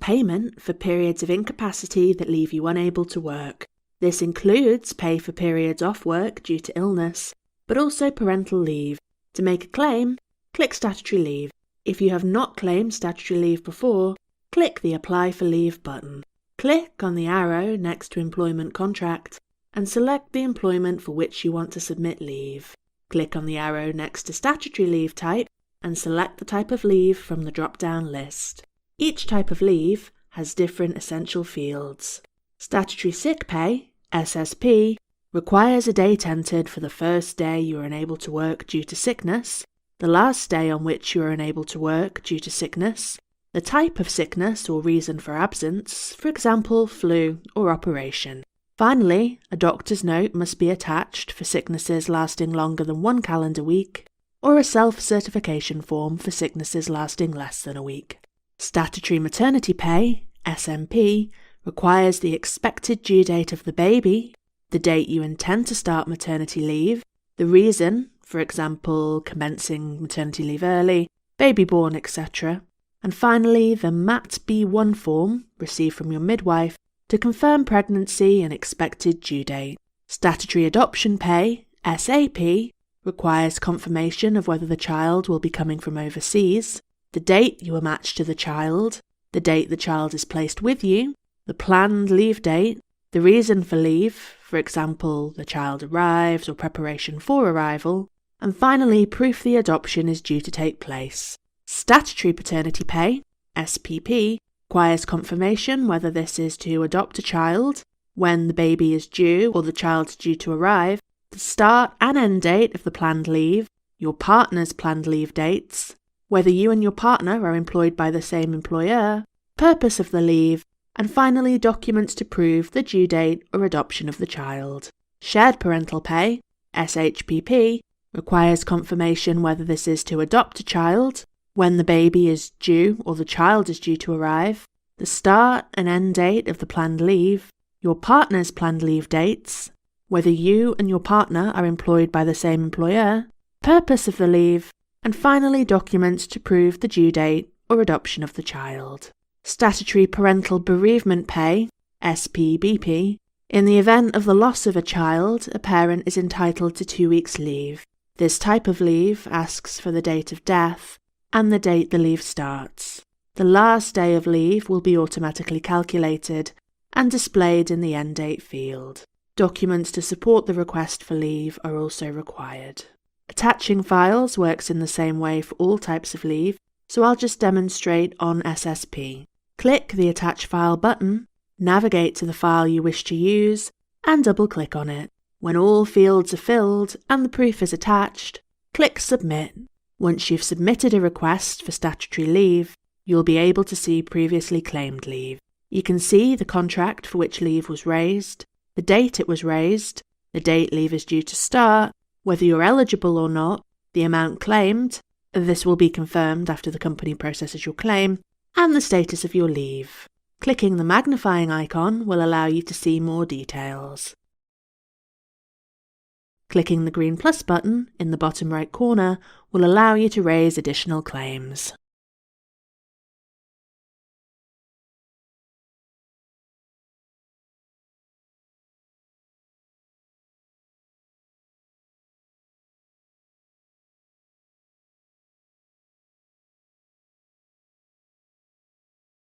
payment for periods of incapacity that leave you unable to work. This includes pay for periods off work due to illness, but also parental leave. To make a claim, click Statutory Leave. If you have not claimed statutory leave before, click the Apply for Leave button. Click on the arrow next to Employment Contract and select the employment for which you want to submit leave. Click on the arrow next to Statutory Leave Type and select the type of leave from the drop-down list. Each type of leave has different essential fields. Statutory Sick Pay, SSP, requires a date entered for the first day you are unable to work due to sickness, the last day on which you are unable to work due to sickness, the type of sickness or reason for absence, for example, flu or operation. Finally, a doctor's note must be attached for sicknesses lasting longer than 1 calendar week, or a self-certification form for sicknesses lasting less than a week. Statutory Maternity Pay, SMP, requires the expected due date of the baby, the date you intend to start maternity leave, the reason, for example, commencing maternity leave early, baby born, etc., and finally the MAT-B1 form received from your midwife to confirm pregnancy and expected due date. Statutory Adoption Pay, SAP, requires confirmation of whether the child will be coming from overseas, the date you are matched to the child, the date the child is placed with you, the planned leave date, the reason for leave, for example, the child arrives or preparation for arrival, and finally proof the adoption is due to take place. Statutory Paternity Pay, SPP, requires confirmation whether this is to adopt a child, when the baby is due or the child is due to arrive, the start and end date of the planned leave, your partner's planned leave dates, whether you and your partner are employed by the same employer, purpose of the leave, and finally documents to prove the due date or adoption of the child. Shared Parental Pay, SHPP, requires confirmation whether this is to adopt a child, when the baby is due or the child is due to arrive, the start and end date of the planned leave, your partner's planned leave dates, whether you and your partner are employed by the same employer, purpose of the leave, and finally documents to prove the due date or adoption of the child. Statutory Parental Bereavement Pay, SPBP. In the event of the loss of a child, a parent is entitled to 2 weeks' leave. This type of leave asks for the date of death and the date the leave starts. The last day of leave will be automatically calculated and displayed in the end date field. Documents to support the request for leave are also required. Attaching files works in the same way for all types of leave, so I'll just demonstrate on SSP. Click the Attach File button, navigate to the file you wish to use, and double-click on it. When all fields are filled and the proof is attached, click Submit. Once you've submitted a request for statutory leave, you'll be able to see previously claimed leave. You can see the contract for which leave was raised, the date it was raised, the date leave is due to start, whether you're eligible or not, the amount claimed, this will be confirmed after the company processes your claim, and the status of your leave. Clicking the magnifying icon will allow you to see more details. Clicking the green plus button in the bottom right corner will allow you to raise additional claims.